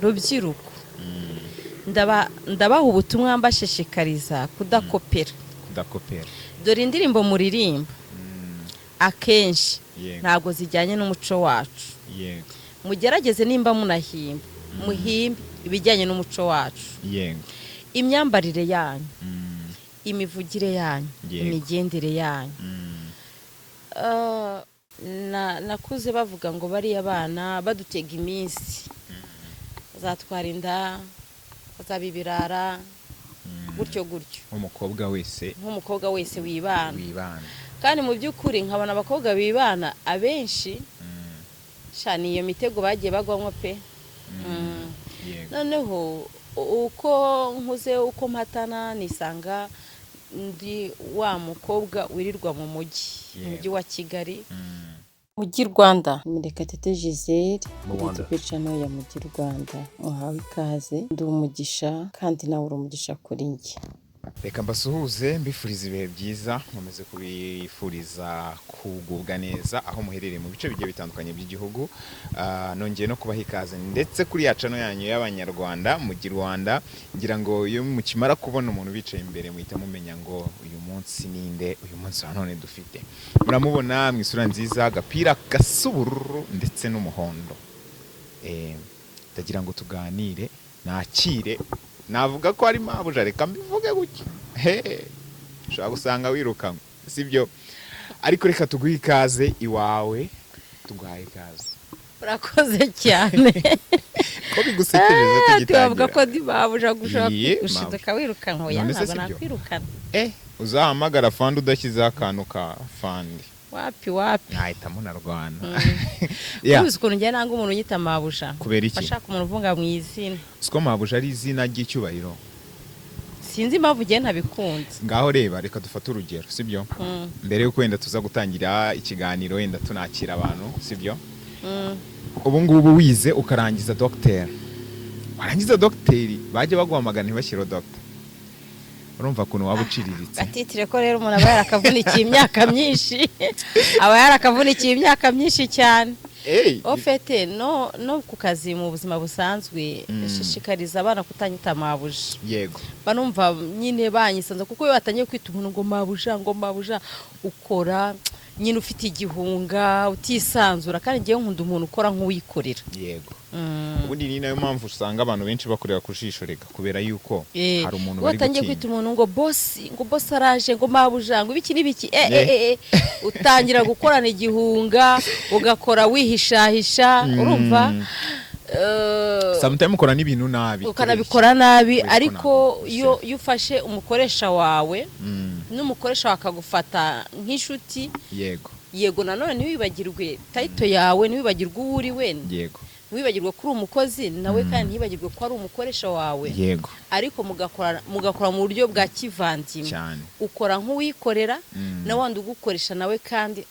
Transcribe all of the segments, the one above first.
rubyiruko ndabaha ubutumwa mbashishikariza kudakopera dore indirimbo muririmba akenshi ntago zijyanye n'umuco wacu mugerageze nimba munahimba muhimbe ibijyanye n'umuco wacu imyambarire yanyu imivugire yanyu imigendere yanyu nakuze bavuga ngo bari abana badutega iminsi bazatwara inda bazabibirara gutyo nk'umukobwa wese wibana kandi mu by'ukuri nkabona abakobwa bibana abenshi shani iyo mitego bagiye bagwamo pe noneho uko nkuze uko mpatana nisanga ndi wa mukobwa wirirwa mu mujyi wa Kigali Mujyi Rwanda Murekatete Giselle Picano ya Mujyi Rwanda muhawe ikaze ndi umugisha kandi nawe uri umugisha kuri njye reka mbasuhuze mbifuriza ibihe byiza nkomeze kubifuriza kugubwa neza aho muherereye mu bice bigiye bitandukanye by'igihugu nongeye no kubaha ikaze ndetse kuri ya channel yanyu y'abanyarwanda Mujyi Rwanda ngira ngo iyo mukimara kubona umuntu bicaye imbere muhita mumenya ngo uyu munsi ninde uyu munsi wa none dufite muramubona mu isura nziza agapira gasubururu ndetse n'umuhondo ndagira ngo tuganire nakire navuga ko ari mabuja reka mbivuge gutya ushobora gusanga wirukanwe sibyo ariko reka tuguhe ikaze iwawe tuguhaye ikaze urakoze cyane ko bigusekeje tugitangira tuvuga ko ndi mabuja gushaka wirukanwe ntabwo nakwirukana uzahamagara fandi udashyizeho akantu ka fandi wapi nahita munarwana uzi ukuntu njye nanga umuntu unyita mabuja kubera iki bashaka umuntu uvunga mu izina siko mabuja ari izina ry'icyubahiro sinzi impamvu ugiye ntabikunze ngaho reba reka dufate urugero sibyo mbere yuko wenda tuza gutangira ikiganiro wenda tunakira abantu sibyo ubu ngubu wize ukarangiza dogiteri warangiza dogiteri bajye baguhamagara ntibashyire dogiteri urumva kuntu waba uciriritse atitire ko rero umuntu aba yarakavunikiye imyaka myinshi cyane ofete no ku kazi mu buzima busanzwe shishikariza abana kutanyita mabuja yego banumva nyine banyisanze kuko iyo batangiye kwita umuntu ngo mabuja ukora nyine ufite igihunga utisanzura kandi ngiye nkunda umuntu ukora nk'uwikorera yego ubundi ni nayo mpamvu usanga abantu benshi bakorera ku jisho reka kubera yuko hari umuntu bari watangiye kwita umuntu ngo boss araje ngo mabuja ngo ibiki utangira gukorana igihunga ugakora wihishahisha urumva sometimes ukora n'ibintu nabi ukanabikora nabi ariko iyo ufashe umukoresha wawe n'umukoresha wakagufata nk'inshuti yego nanone ntiwibagirwe tayito yawe ntiwibagirwe uwo uri we ntiwibagirwe ko uri umukozi nawe kandi ntibagirwe ko ari umukoresha wawe yego ariko mugakora mu buryo bwa kivandimwe ukora nk'uwikorera na wandi ugukoresha nawe kandi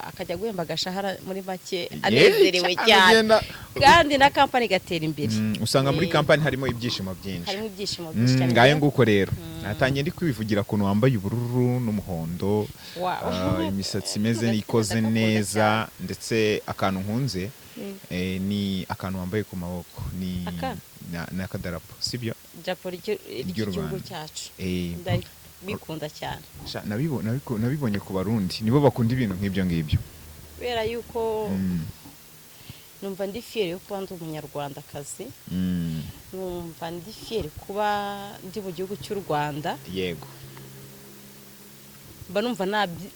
akajya guhemba agashahara muri make anezerewe cyane kandi na kampani gatera imbere usanga muri kampani harimo ibyishimo byinshi ngaye nguko rero natangiye ndi kwivugira kuntu wambaye ubururu n'umuhondo imisatsi imeze ikoze neza ndetse akantu nkunze ni akantu wambaye ku maboko ni n'akadarapo sibyo drapo ry'igihugu cyacu bikunda cyane nabibonye ku barundi nibo bakunda ibintu nk'ibyo ngibyo kubera yuko numva ndi fiere yo kuba ndi umunyarwandakazi numva ndi fiere kuba ndi mu gihugu cy'u Rwanda yego mba numva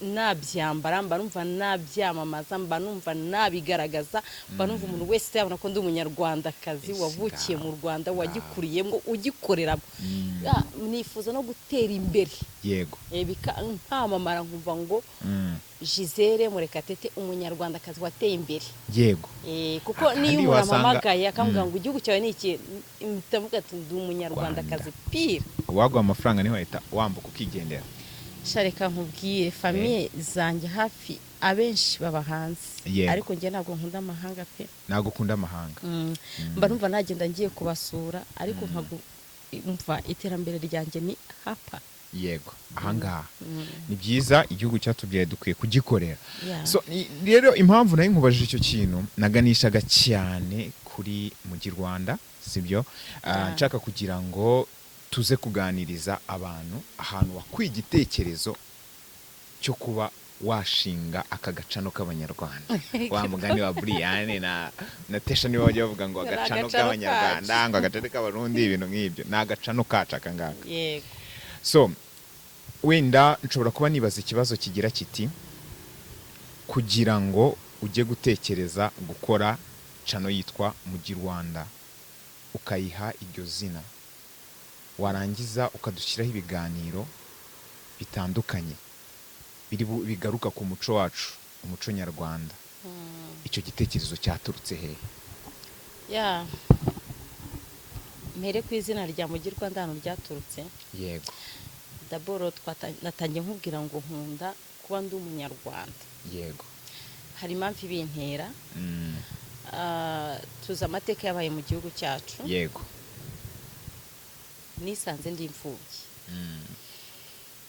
nabyambara mba numva nabyamamaza mba numva nabigaragaza mba numva umuntu wese yabona ko ndi umunyarwandakazi wavukiye mu Rwanda wagikuriyemo ugikoreramo nifuza no gutera imbere yego nkamamara nkumva ngo Giselle Murekatete umunyarwandakazi wateye imbere yego kuko niyo umuntu amamagaye akavuga ngo igihugu cyawe ni iki mutavuga ati ndi umunyarwandakazi pire wagwa amafaranga niho ahita wambuka ukigendera shareka nkubwiye famille zanjye hafi abenshi baba hanze ariko njye ntabwo nkunda amahanga pe ntabwo ukunda amahanga mba numva nagenda ngiye kubasura ariko nkumva iterambere ryanjye ni hapa yego ahangaha ni byiza igihugu cyatubwiye dukwiye kugikorera so rero impamvu nayo nkubajije icyo kintu naganishaga cyane kuri Mugi Rwanda sibyo Yeah. nshaka kugira ngo tuze kuganiriza abantu ahantu wakuye igitekerezo cyo kuba washinga aka gacano k'abanyarwanda wa mugani wa Brian na Tesha niba bajya bavuga ngo agacano k'abanyarwanda ngo agacano k'abarundi ibintu nk'ibyo ni agacano kacu aka ngaka. yego So wenda nshobora kuba nibaza ikibazo kigira kiti kugira ngo ujye gutekereza gukora cano yitwa Mugi Rwanda ukayiha iryo zina warangiza ukadushyiraho ibiganiro bitandukanye bigaruka ku muco wacu umuco nyarwanda, icyo gitekerezo cyaturutse hehe? ya mpere ku izina rya Mugi Rwanda hano byaturutse. Yego. Daboro natangiye nkubwira ngo nkunda kuba ndi umunyarwanda. Yego. Hari impamvu ibintera. Tuzi amateka yabaye mu gihugu cyacu. Yego. Nisanze ndi imfubyi.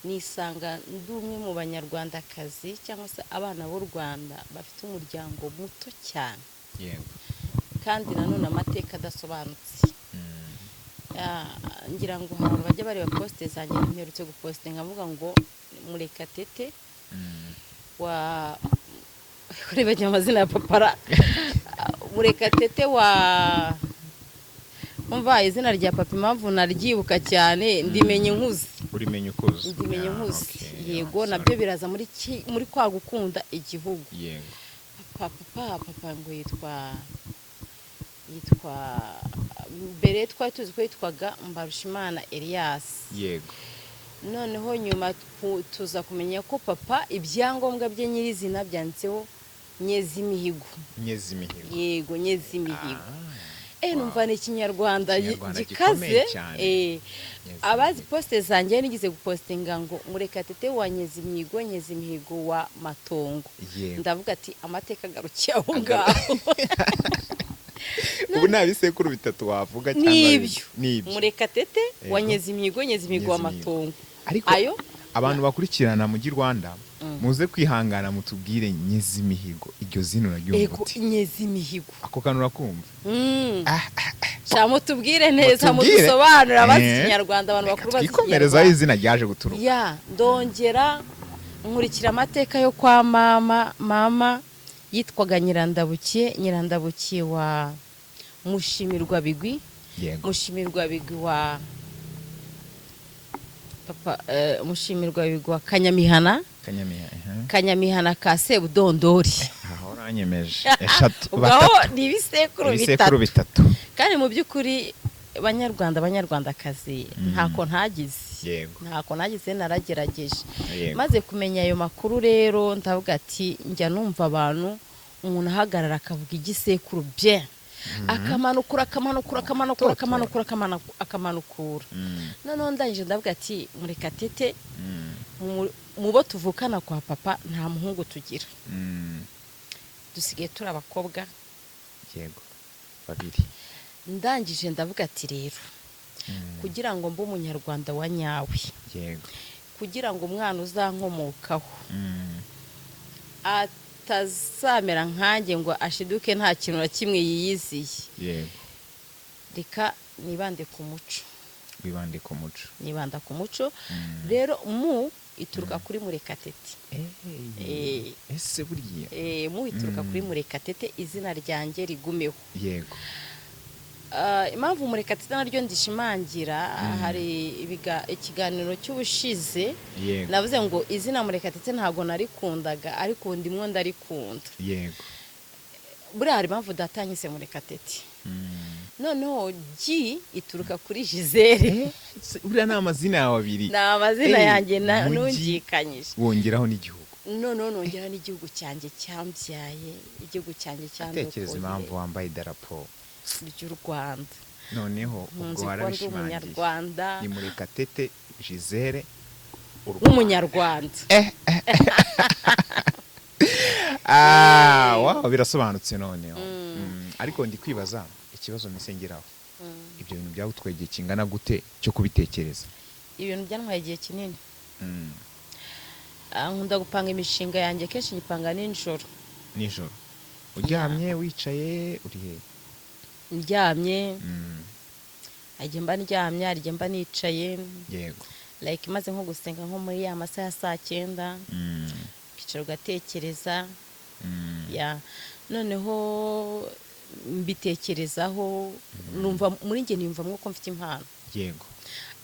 Nisanga ndi umwe mu banyarwandakazi cyangwa se abana b'u Rwanda bafite umuryango muto cyane. Yego. Kandi nanone amateka adasobanutse. Ngira ngo abantu bajya bareba poste zanjye mperutse gupostinga nkavuga ngo Murekatete wa kureba amazina ya papara Murekatete wa umva izina rya papa impamvu naryibuka cyane ndimenye nkuzi. Urimenye ukuze. Ndimenye nkuzi. Yego nabyo biraza muri kwa gukunda igihugu. Yego. Papa ngo yitwa mbere twari tuzi ko yitwaga Mbarushimana Elias. Yego. Noneho nyuma tuza kumenya ko papa ibyangombwa bye nyirizina byanditseho Nyezimihigo. Nyezimihigo. Yego Nyezimihigo. Numva ni Ikinyarwanda gikaze. Abazi poste zanjye nigize gupostinga ngo Murekatete wa Nyezimihigo, Nyezimihigo wa Matongo. Ndavuga ati amateka garukiye aho ngaho. Ubu nta bisekuru bitatu wavuga cyangwa nibyo Murekatete wa Nyezimihigo, Nyezimihigo wa Matongo. Ariko abantu bakurikirana Mugi Rwanda muze kwihangana mutubwire Nyezimihigo iryo zino naryumva uti Nyezimihigo ako kantu urakumva cyamo tubwire neza mudusobanura abazi Ikinyarwanda abantu bakuru bazi twikomereza izina ryaje guturuka. Ndongera nkurikira amateka yo kwa mama yitwaga Nyirandabukiye wa Mushimirwa Bigwi. Yego. Mushimirwa Bigwi wa papa Mushimirwa Bigwi wa Kanyamihana ka Sebudondori. Aho uranyemeje eshatu batatu nibisekuru bitatu kandi mu by'ukuri abanyarwandakazi ntako ntagize. Yego. Ntako nagize naragerageje. Maze kumenya ayo makuru rero ndavuga ati njya numva abantu umuntu ahagarara akavuga igisekuru bye akamanukura noneho ndangije ndavuga ati Murekatete mubo tuvukana kwa papa nta muhungu tugira. Dusigaye turi abakobwa. Yego. Babiri. Ndangije ndavuga ati rero kugira ngo mbe umunyarwanda wa nyawe. Yego. Kugira ngo umwana uzankomokaho atazamera nkanjye ngo ashiduke nta kintu na kimwe yiyiziye. Yego. Reka nibande ku muco. Wibande ku muco. Nibanda ku muco. Rero mu ituruka kuri Murekatete. Ese buriya mu ituruka kuri Murekatete izina ryanjye rigumeho. Yego. Impamvu Murekatete naryo ndishimangira hari ikiganiro cy'ubushize navuze ngo izina Murekatete ntago narikundaga ariko ndimwo ndarikunda. Yego. Buriya hari impamvu datanyise Murekatete. Noneho ituruka kuri Gisele. Buriya ni amazina yawe abiri. Ni amazina yanjye nungikanyije. Wongeraho n'igihugu. Nongeraho n'igihugu cyanjye cyambyaye, igihugu cyanjye cyandokoye. Tekereza impamvu wambaye idarapo ry'u Rwanda. Noneho ubwo warabishimangiye ni Murekatete Gisele umunyarwanda. Wow, birasobanutse noneho. Ariko ndi kwibaza ikibazo misengeraho. Ibyo bintu byagutwaye igihe kingana gute cyo kubitekereza? Ibintu byantwaye igihe kinini. Nkunda gupanga imishinga yanjye kenshi nyipanga nijoro. Uryamye wicaye uri he? ndyamye ajye mba ndyamye arye mba nicaye yego like maze nko gusenga nko muri ya masaha ya 9:00 kicara ugatekereza ya noneho mbitekerezaho numva muri njye niyumvamo ko mfite impano yego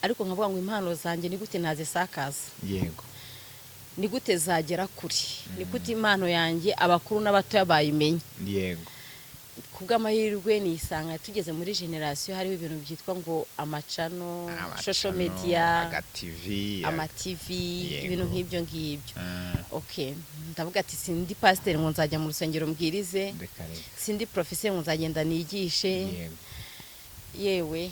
ariko nkavuga ngo impano zanjye ni gute nazisakaza yego ni gute zagera kuri ni gute impano yanjye abakuru n'abatoya bayimenye yego kubw'amahirwe nisanga tugeze muri generation hariho ibintu byitwa ngo amacano social media ama TV ibintu nk'ibyo ngibyo okay ndavuga ati sindi pastor ngo nzajya mu rusengero mbwirize sindi professeur ngo nzagenda nigishe yewe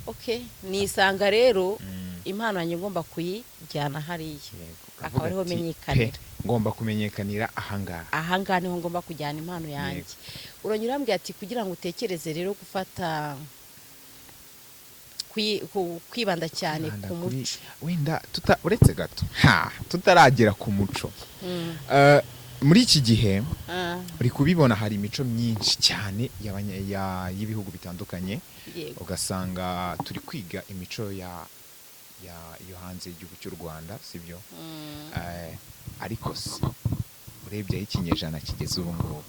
okay nisanga rero impano yanjye ngomba kuyijyana hariya akaba ariho menyekanira ngomba kumenyekanira ahangaha niho ngomba kujyana impano yanjye uranyura mbwe ati kugira ngo utekereze rero gufata kwibanda cyane ku muco wenda uretse gato tutaragera ku muco muri iki gihe uri kubibona hari imico myinshi cyane y'ibihugu bitandukanye ugasanga turi kwiga imico yo hanze y'igihugu cy'u Rwanda sibyo ariko urebye aho ikinyejana kigeze ubu ngubu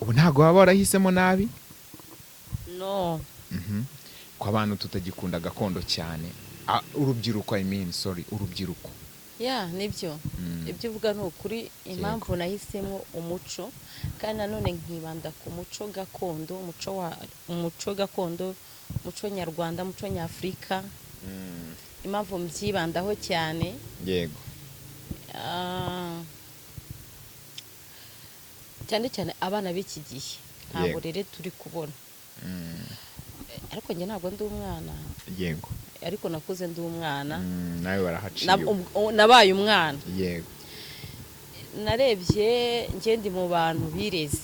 ubu ntabwo waba warahisemo nabi no ko abantu tutagikunda gakondo cyane urubyiruko urubyiruko nibyo ibyo uvuga ni ukuri impamvu nahisemo umuco kandi nanone nkibanda ku muco gakondo umuco nyarwanda umuco nyafurika impamvu mbyibandaho cyane yego cyane cyane abana b'iki gihe ntabwo rero turi kubona ariko njye ntabwo ndi umwana yego ariko nakuze ndi umwana nawe warahaciye nabaye umwana yego narebye njye ndi mu bantu bireze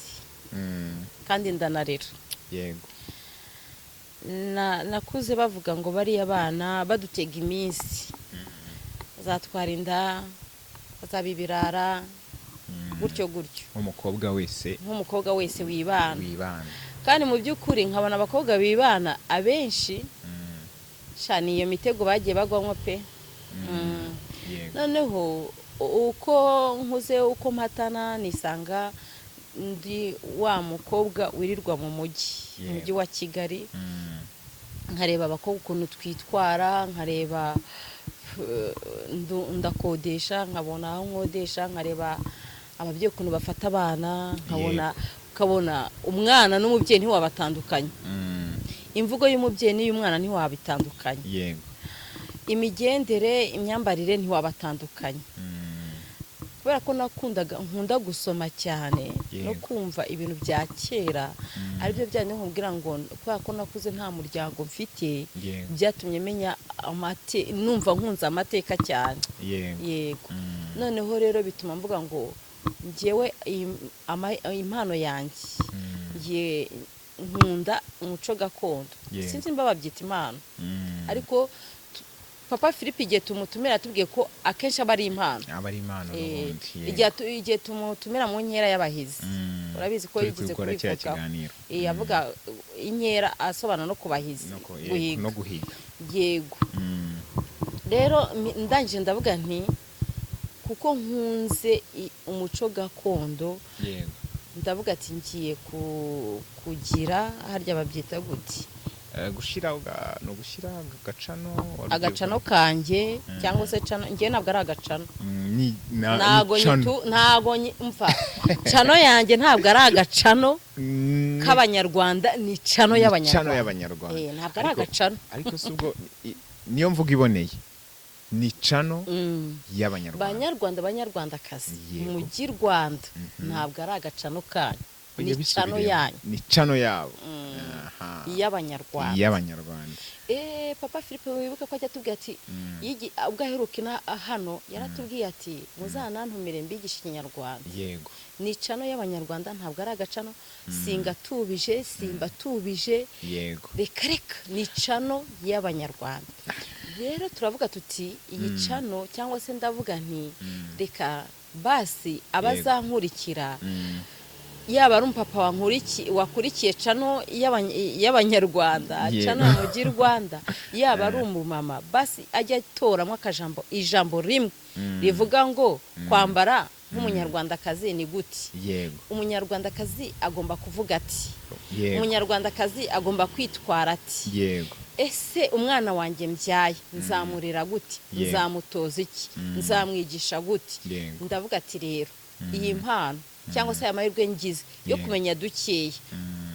kandi ndanarera yego nakuze bavuga ngo bariya abana badutega iminsi bazatwara inda bazaba ibirara gutyo nk'umukobwa wese wibana kandi mu by'ukuri nkabona abakobwa bibana abenshi cyane iyo mitego bagiye bagwamo pe noneho uko nkuze uko mpatana nisanga ndi wa mukobwa wirirwa mu mujyi wa Kigali nkareba abakobwa ukuntu twitwara nkareba ndakodesha nkabona aho nkodesha nkareba ababyeyi ukuntu bafata abana ukabona umwana n'umubyeyi ntiwabatandukanye imvugo y'umubyeyi n'iy'umwana ntiwabitandukanye yego imigendere imyambarire ntiwabatandukanye kubera ko nkunda gusoma cyane no kumva ibintu bya kera aribyo byane nkubwira ngo kubera ko nakuze nta muryango mfite byatumye menya numva nkunze amateka cyane yego noneho rero bituma mvuga ngo njyewe impano yanjye ngiye nkunda umuco gakondo sinzi mba babyita impano ariko papa Philippe igihe tumutumira atubwiye ko akenshi aba ari impano igihe tumutumira mu nkera y'abahizi urabizi ko yigize kubivuga avuga inkera asobanura no kubahizi no guhiga yego rero ndangije ndavuga nti kuko nkunze umuco gakondo ndavuga ati ngiye kugira harya babyita gute no gushyira agacano kanjye cyangwa se ngiye ntabwo ari agacano ntago mfa cano yanjye ntabwo ari agacano k'abanyarwanda ni cano y'abanyarwanda ntabwo ari agacano ariko si ubwo niyo mvuga iboneye ni cano y'abanyarwanda banyarwandakazi mujyi Rwanda ntabwo ari agacano kanyu ni cano yanyu ni cano yabo y'abanyarwanda papa Philippe wibuka ko ajya atubwira ati ubwo aheruka hano yaratubwiye ati muzanantumire mbigisha ikinyarwanda yego ni cano y'abanyarwanda ntabwo ari agacano singatubije simbatubije yego reka ni cano y'abanyarwanda rero turavuga tuti iyi cano cyangwa se ndavuga nti reka basi abazankurikira yaba ari umupapa wakurikiye cano y'abanyarwanda, cano ya Mugi Rwanda, yaba ari umumama, basi ajya atoramo ijambo rimwe rivuga ngo kwambara nk'umunyarwandakazi ni gute. Umunyarwandakazi agomba kuvuga ati, umunyarwandakazi agomba kwitwara ati, ese umwana wanjye mbyaye nzamurera gute, nzamutoza iki, nzamwigisha gute. Ndavuga ati rero iyi mpano cyangwa se amahirwe ngize yo kumenya dukeya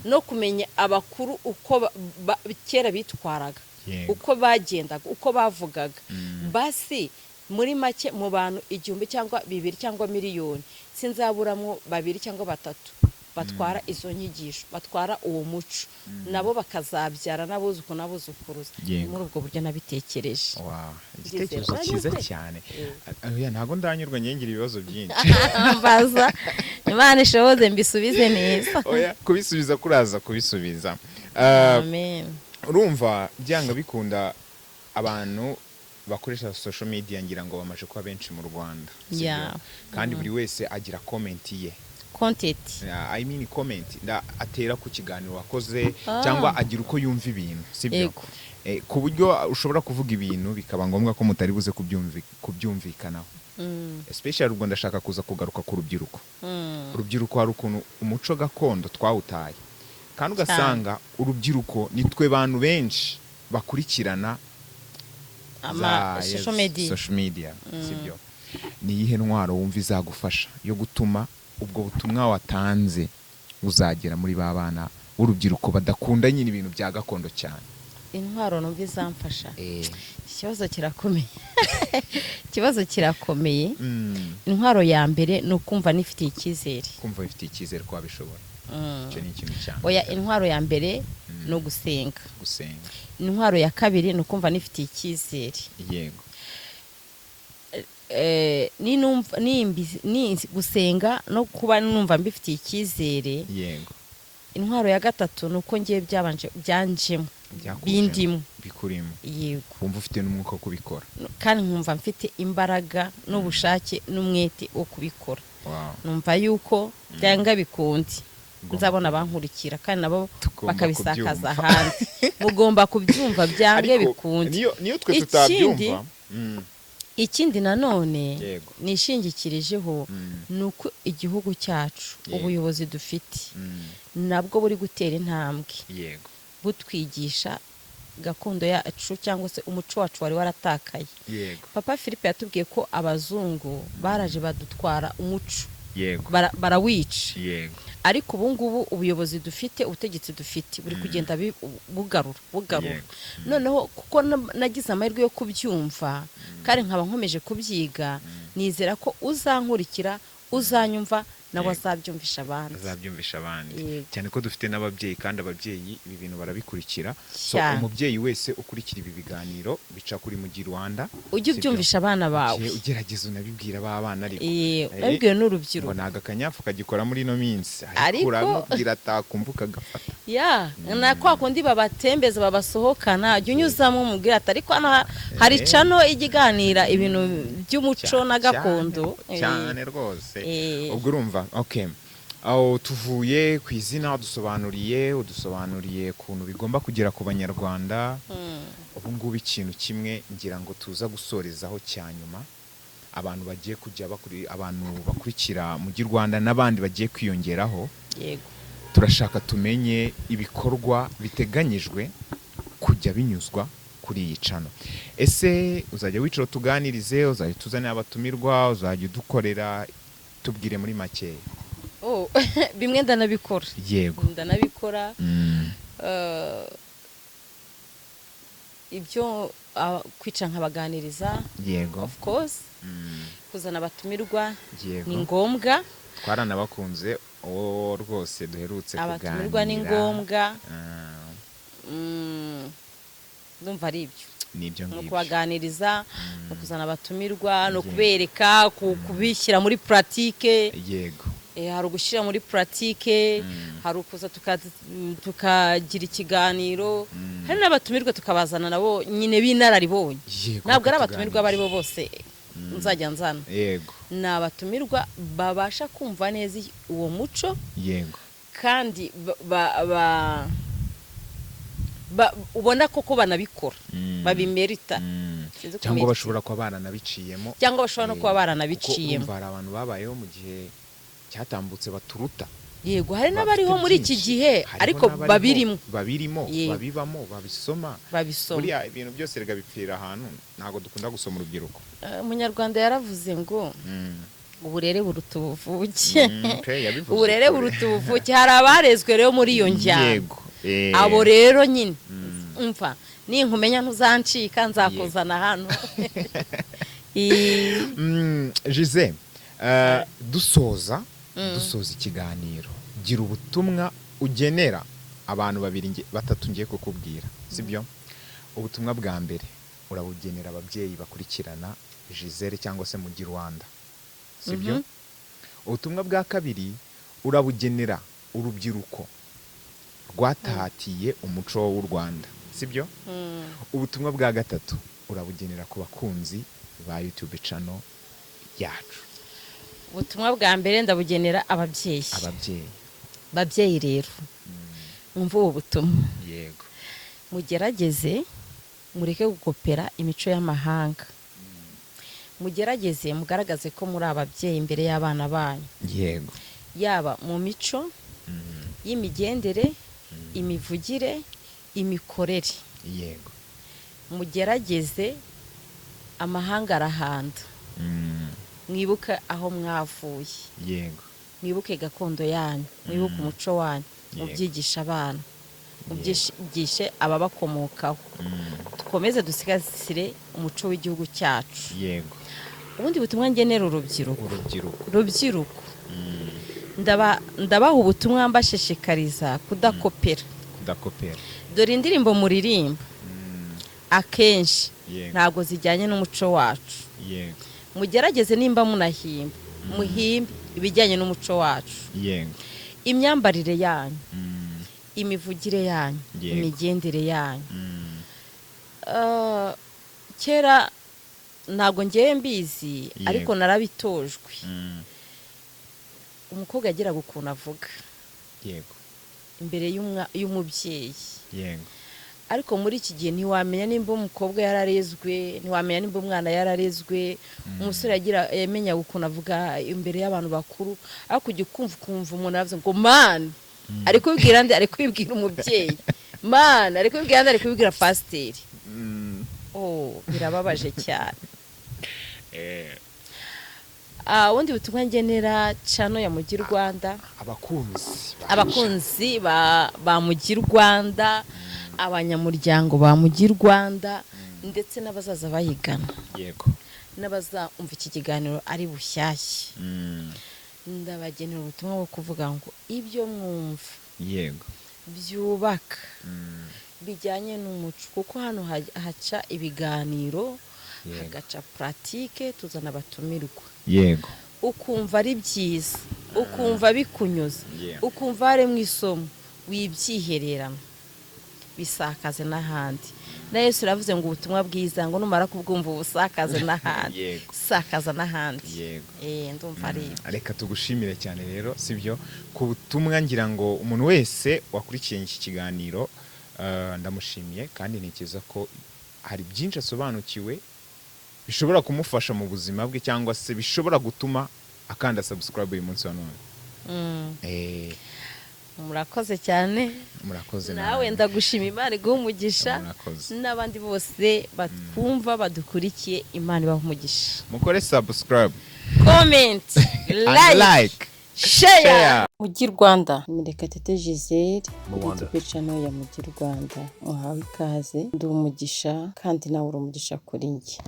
no kumenya abakuru uko kera bitwaraga, uko bagendaga, uko bavugaga, basi muri make mu bantu 1,000 cyangwa 2 cyangwa miliyoni sinzaburamo 2 cyangwa 3 batwara izo nyigisho, batwara uwo muco, nabo bakazabyara n'abuzukuruza. Muri ubwo buryo nabitekereje. Igitekerezo cyiza cyane. Ntago ndanyurwa nyengira ibibazo byinshi. Mbaza Imana ishoboze mbisubize neza. Kubisubiza kuraza kubisubiza. Amen. Urumva byanga bikunda abantu bakoresha social media ngira ngo bamaje kuba benshi mu Rwanda. Kandi buri wese agira comment ye. I mean comment atera ku kiganiro wakoze cyangwa agira uko yumva ibintu, sibyo? Ku buryo ushobora kuvuga ibintu bikaba ngombwa ko mutari buze kubyumvikanaho. Especially ubwo ndashaka kuza kugaruka ku rubyiruko. Urubyiruko hari ukuntu umuco gakondo twawutaye, kandi ugasanga urubyiruko nitwe bantu benshi bakurikirana social media, sibyo? Ni yihe ntwaro wumva izagufasha yo gutuma ubwo butumwa watanze uzagera muri babana urubyiruko badakunda nyine ibintu bya gakondo cyane? Intwaro numva izamfasha. Ikibazo kirakomeye. Ikibazo kirakomeye. Intwaro ya mbere ni ukumva nifitiye icyizere. Kumva ifitiye icyizere ko wabishobora. Icyo ni ikintu cyane. Oya, intwaro ya mbere no gusenga. Intwaro ya kabiri ni ukumva nifitiye icyizere. Yego. Ni gusenga no kuba numva mbifitiye icyizere. Yego. Intwaro ya gatatu nuko ngiye byanjemo bindimo bikurimo. Yego. Wumva ufite n'umwuka wo kubikora, kandi nkumva mfite imbaraga n'ubushake n'umwete wo kubikora. Numva yuko byanga bikundi nzabona abankurikira kandi nabo bakabisakaza ahandi. Mugomba kubyumva byange bikundi. Niyo twe tutabyumva. Ikindi nanone nishingikirijeho nuko igihugu cyacu ubuyobozi dufite nabwo buri gutera intambwe, butwigisha gakondo yacu cyangwa se umuco wacu wari waratakaye. Papa Philippe yatubwiye ko abazungu baraje badutwara umuco, barawica. Ariko ubu ngubu ubuyobozi dufite, ubutegetsi dufite buri kugenda bugarura. Noneho kuko nagize amahirwe yo kubyumva kandi nkaba nkomeje kubyiga, nizera ko uzankurikira, uzanyumva nawe azabyumvisha abandi. Cyane ko dufite n'ababyeyi, kandi ababyeyi ibi bintu barabikurikira. So umubyeyi wese ukurikira ibi biganiro bica kuri Mugi Rwanda, ujye ubyumvisha abana bawe, ugerageza unabibwira abana. Ariko babwiwe n'urubyiruko naga kanyafu kagikora muri no minsi, ariko kugira atakumbuka gafata. Na kwa kundi babatembeza babasohokana, jya unyuzamo umubwira ati ariko hari cano igiganira ibintu by'umuco na gakondo cyane rwose. Ubwo urumva aho tuvuye ku izina udusobanuriye kuntu bigomba kugera ku banyarwanda. Ubu ngubu ikintu kimwe ngira ngo tuza gusorezaho cyanyuma, abantu bagiye kujya abantu bakurikira Mugi Rwanda n'abandi bagiye kwiyongeraho. Turashaka tumenye ibikorwa biteganyijwe kujya binyuzwa kuri iyi cano. Ese uzajya wicaro tuganirize, uzajya tuzane abatumirwa, uzajya udukorera, tubwire muri make. Bimwe ndanabikora. Yego. Ndanabikora. Ibyo kwica nkabaganiriza. Yego. Of course. Kuzana abatumirwa ni ngombwa. Twaranabakunze rwose duherutse kuganira. Abatumirwa ni ngombwa. Ndumva ari ibyo. Nibyo ngibyo. No kubaganiriza, no kuzana abatumirwa, no kubereka, kubishyira muri pratique. Yego. Hari ugushyira muri pratique, hari ukuza tukagira ikiganiro, hari n'abatumirwa tukabazana nabo nyine binararibonye. Ntabwo ari abatumirwa bari bo bose nzajya nzana yego ni abatumirwa babasha kumva neza uwo muco yego kandi ubona koko banabikora babimerita cyangwa bashobora kuba baranabiciyemo cyangwa bashobora no kuba baranabiciyemo kuko hari abantu babayeho mu gihe cyatambutse baturuta yego hari n'abariho muri iki gihe ariko babirimo babibamo babisoma buriya ibintu byose rega bipfira ahantu ntago dukunda gusoma urubyiruko. Umunyarwanda yaravuze ngo uburere buruta ubuvuke uburere buruta ubuvuke hari abarezwe rero muri iyo njyana abo rero nyine umva ninkumenya ntuzancika nzakuzana hano. Giselle dusoza ikiganiro gira ubutumwa ugenera abantu batatu ngiye kukubwira sibyo. Ubutumwa bwa mbere urabugenera ababyeyi bakurikirana Giselle cyangwa se mu Rwanda sibyo. Ubutumwa bwa kabiri urabugenera urubyiruko rwatahatiye umuco w'u Rwanda sibyo. Ubutumwa bwa gatatu urabugenera ku bakunzi ba YouTube channel yacu. Ubutumwa bwa mbere ndabugenera ababyeyi rero mwumva ubu butumwa yego mugerageze mureke gukopera imico y'amahanga mugerageze mugaragaze ko muri ababyeyi imbere y'abana banyu yego yaba mu mico y'imigendere imivugire imikorere yego mugerageze amahanga arahanda mwibuke aho mwavuye yego mwibuke gakondo yanyu mwibuke umuco wanyu mubyigisha abana mubyigishe ababakomokaho dukomeze dusigasire umuco w'igihugu cyacu yego. ubundi butumwa ngenera urubyiruko ndabaha ubutumwa mbashishikariza kudakopera dore indirimbo muririmba akenshi ntabwo zijyanye n'umuco wacu yego. mugerageze nimba munahimba muhimbe ibijyanye n'umuco wacu yego. imyambarire yanyu imivugire yanyu imigendere yanyu kera ntabwo ngiye mbizi ariko narabitojwe umukobwa yagiraga ukuntu avuga yego imbere y'umubyeyi yego. ariko muri iki gihe ntiwamenya nimba umukobwa yararezwe ntiwamenya nimba umwana yararezwe umusore yamenya ukuntu avuga imbere y'abantu bakuru ariko ujya ukumva umuntu aravuze ngo mani ari kubibwira ndi ari kubibwira umubyeyi mani ari kubibwira ndi ari kubibwira pasiteri birababaje cyane. Ubundi butumwa ngenera channel ya Mugi Rwanda abakunzi ba Mugi Rwanda abanyamuryango ba Mugi Rwanda ndetse n'abazaza bayigana yego n'abazumva iki kiganiro ari bushyashya ndabagenera ubutumwa bwo kuvuga ngo ibyo mwumva yego byubaka bijyanye n'umuco kuko hano haca ibiganiro hagaca pratique tuzana abatumirwa yego ukumva ari byiza ukumva bikunyuza ukumva ari mu isomo wibyihererana bisakaze n'ahandi na Yesu ravuze ngo ubutumwa bwiza ngo numara kubwumva ubusakaze n'ahandi sakaza n'ahandi ndumva ari reka tugushimire cyane rero sibyo ku butumwa ngira ngo umuntu wese wakurikiye iki kiganiro ndamushimiye kandi ntekereza ko hari byinshi asobanukiwe bishobora kumufasha mu buzima bwe cyangwa se bishobora gutuma akanda subscribe uyu munsi wa none. Murakoze cyane. Murakoze nawe ndagushima Imana iguha umugisha n'abandi bose batwumva badukurikiye Imana ibaha umugisha. Mukore subscribe, comment, like, share. Mugi Rwanda Murekatete Giselle YouTube channel ya Mugi Rwanda muhawe ikaze ndi umugisha kandi nawe uri umugisha kuri njye.